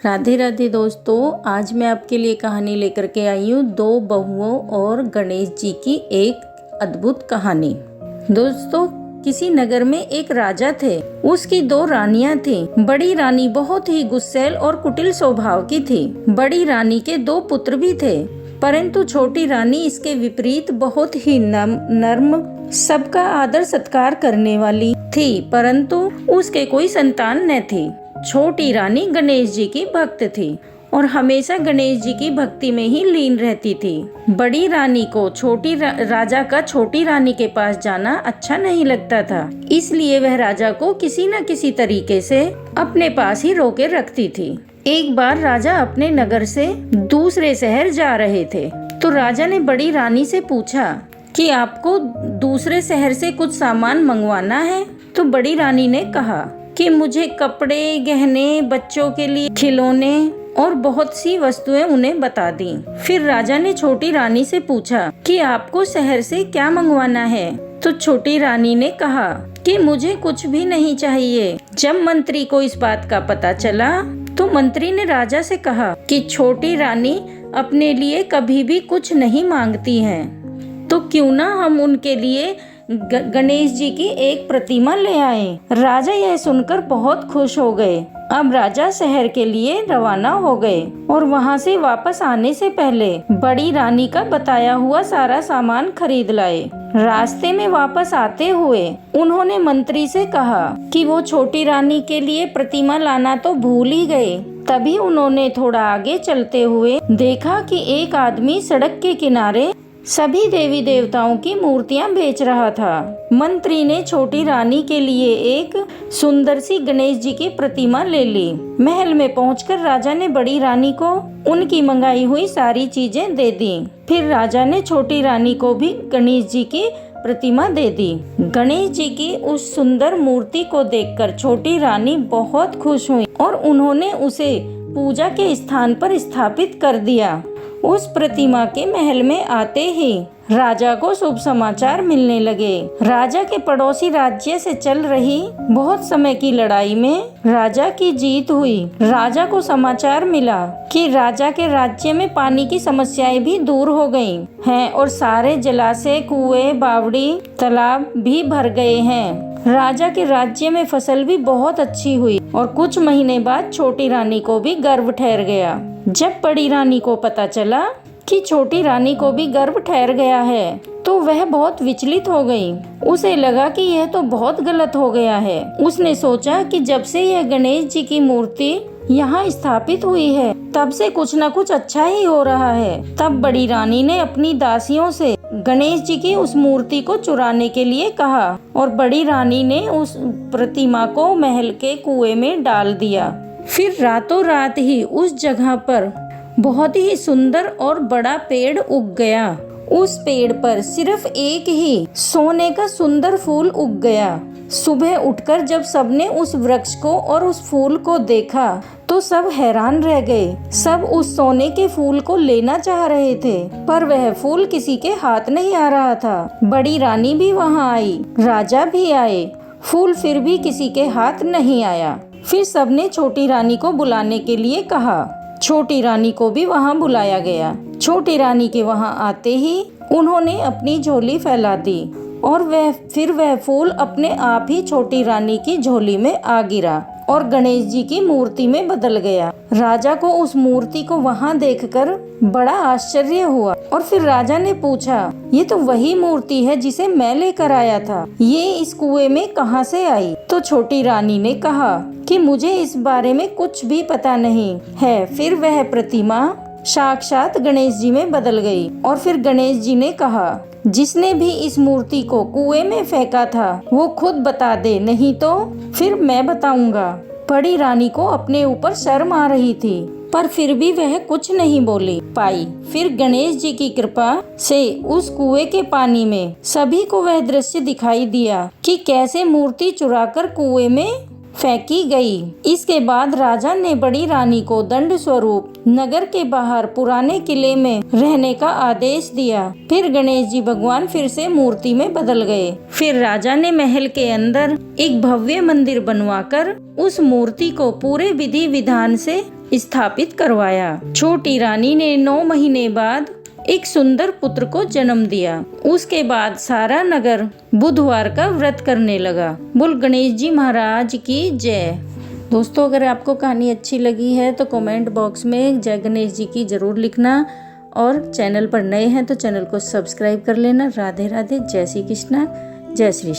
राधे राधे दोस्तों, आज मैं आपके लिए कहानी लेकर के आई हूँ दो बहुओं और गणेश जी की एक अद्भुत कहानी। दोस्तों, किसी नगर में एक राजा थे। उसकी दो रानियां थीं। बड़ी रानी बहुत ही गुस्सैल और कुटिल स्वभाव की थी। बड़ी रानी के दो पुत्र भी थे, परंतु छोटी रानी इसके विपरीत बहुत ही नर्म, सबका आदर सत्कार करने वाली थी, परंतु उसके कोई संतान न थी। छोटी रानी गणेश जी की भक्त थी और हमेशा गणेश जी की भक्ति में ही लीन रहती थी। बड़ी रानी को राजा का छोटी रानी के पास जाना अच्छा नहीं लगता था, इसलिए वह राजा को किसी न किसी तरीके से अपने पास ही रोके रखती थी। एक बार राजा अपने नगर से दूसरे शहर जा रहे थे, तो राजा ने बड़ी रानी से पूछा कि आपको दूसरे शहर से कुछ सामान मंगवाना है। तो बड़ी रानी ने कहा कि मुझे कपड़े, गहने, बच्चों के लिए खिलौने और बहुत सी वस्तुएं उन्हें बता दी। फिर राजा ने छोटी रानी से पूछा कि आपको शहर से क्या मंगवाना है। तो छोटी रानी ने कहा कि मुझे कुछ भी नहीं चाहिए। जब मंत्री को इस बात का पता चला, तो मंत्री ने राजा से कहा कि छोटी रानी अपने लिए कभी भी कुछ नहीं मांगती हैं, तो क्यों ना हम उनके लिए गणेश जी की एक प्रतिमा ले आए। राजा यह सुनकर बहुत खुश हो गए। अब राजा शहर के लिए रवाना हो गए और वहां से वापस आने से पहले बड़ी रानी का बताया हुआ सारा सामान खरीद लाए। रास्ते में वापस आते हुए उन्होंने मंत्री से कहा कि वो छोटी रानी के लिए प्रतिमा लाना तो भूल ही गए। तभी उन्होंने थोड़ा आगे चलते हुए देखा कि एक आदमी सड़क के किनारे सभी देवी देवताओं की मूर्तियां बेच रहा था। मंत्री ने छोटी रानी के लिए एक सुंदर सी गणेश जी की प्रतिमा ले ली। महल में पहुंचकर राजा ने बड़ी रानी को उनकी मंगाई हुई सारी चीजें दे दी। फिर राजा ने छोटी रानी को भी गणेश जी की प्रतिमा दे दी। गणेश जी की उस सुंदर मूर्ति को देखकर छोटी रानी बहुत खुश हुई और उन्होंने उसे पूजा के स्थान पर स्थापित कर दिया। उस प्रतिमा के महल में आते ही राजा को शुभ समाचार मिलने लगे। राजा के पड़ोसी राज्य से चल रही बहुत समय की लड़ाई में राजा की जीत हुई। राजा को समाचार मिला कि राजा के राज्य में पानी की समस्याएं भी दूर हो गई हैं और सारे जलाशय, कुएं, बावड़ी, तालाब भी भर गए हैं। राजा के राज्य में फसल भी बहुत अच्छी हुई और कुछ महीने बाद छोटी रानी को भी गर्भ ठहर गया। जब बड़ी रानी को पता चला कि छोटी रानी को भी गर्भ ठहर गया है, तो वह बहुत विचलित हो गई। उसे लगा कि यह तो बहुत गलत हो गया है। उसने सोचा कि जब से यह गणेश जी की मूर्ति यहाँ स्थापित हुई है, तब से कुछ न कुछ अच्छा ही हो रहा है। तब बड़ी रानी ने अपनी दासियों से गणेश जी की उस मूर्ति को चुराने के लिए कहा और बड़ी रानी ने उस प्रतिमा को महल के कुएं में डाल दिया। फिर रातों रात ही उस जगह पर बहुत ही सुंदर और बड़ा पेड़ उग गया। उस पेड़ पर सिर्फ एक ही सोने का सुंदर फूल उग गया। सुबह उठकर जब सबने उस वृक्ष को और उस फूल को देखा, तो सब हैरान रह गए। सब उस सोने के फूल को लेना चाह रहे थे, पर वह फूल किसी के हाथ नहीं आ रहा था। बड़ी रानी भी वहां आई, राजा भी आए, फूल फिर भी किसी के हाथ नहीं आया। फिर सबने छोटी रानी को बुलाने के लिए कहा। छोटी रानी को भी वहां बुलाया गया। छोटी रानी के वहां आते ही उन्होंने अपनी झोली फैला दी और वह फूल अपने आप ही छोटी रानी की झोली में आ गिरा और गणेश जी की मूर्ति में बदल गया। राजा को उस मूर्ति को वहां देखकर बड़ा आश्चर्य हुआ और फिर राजा ने पूछा, ये तो वही मूर्ति है जिसे मैं लेकर आया था, ये इस कुएं में कहां से आई? तो छोटी रानी ने कहा कि मुझे इस बारे में कुछ भी पता नहीं है। फिर वह प्रतिमा साक्षात गणेश जी में बदल गई और फिर गणेश जी ने कहा, जिसने भी इस मूर्ति को कुएं में फेंका था वो खुद बता दे, नहीं तो फिर मैं बताऊंगा। बड़ी रानी को अपने ऊपर शर्म आ रही थी, पर फिर भी वह कुछ नहीं बोली पाई। फिर गणेश जी की कृपा से उस कुएं के पानी में सभी को वह दृश्य दिखाई दिया कि कैसे मूर्ति चुराकर कुएं में फेंकी गई। इसके बाद राजा ने बड़ी रानी को दंड स्वरूप नगर के बाहर पुराने किले में रहने का आदेश दिया। फिर गणेश जी भगवान फिर से मूर्ति में बदल गए। फिर राजा ने महल के अंदर एक भव्य मंदिर बनवाकर उस मूर्ति को पूरे विधि विधान से स्थापित करवाया। छोटी रानी ने 9 महीने बाद एक सुंदर पुत्र को जन्म दिया। उसके बाद सारा नगर बुधवार का व्रत करने लगा। बोल गणेश जी महाराज की जय। दोस्तों, अगर आपको कहानी अच्छी लगी है तो कमेंट बॉक्स में जय गणेश जी की जरूर लिखना, और चैनल पर नए हैं तो चैनल को सब्सक्राइब कर लेना। राधे राधे, जय श्री कृष्णा, जय श्री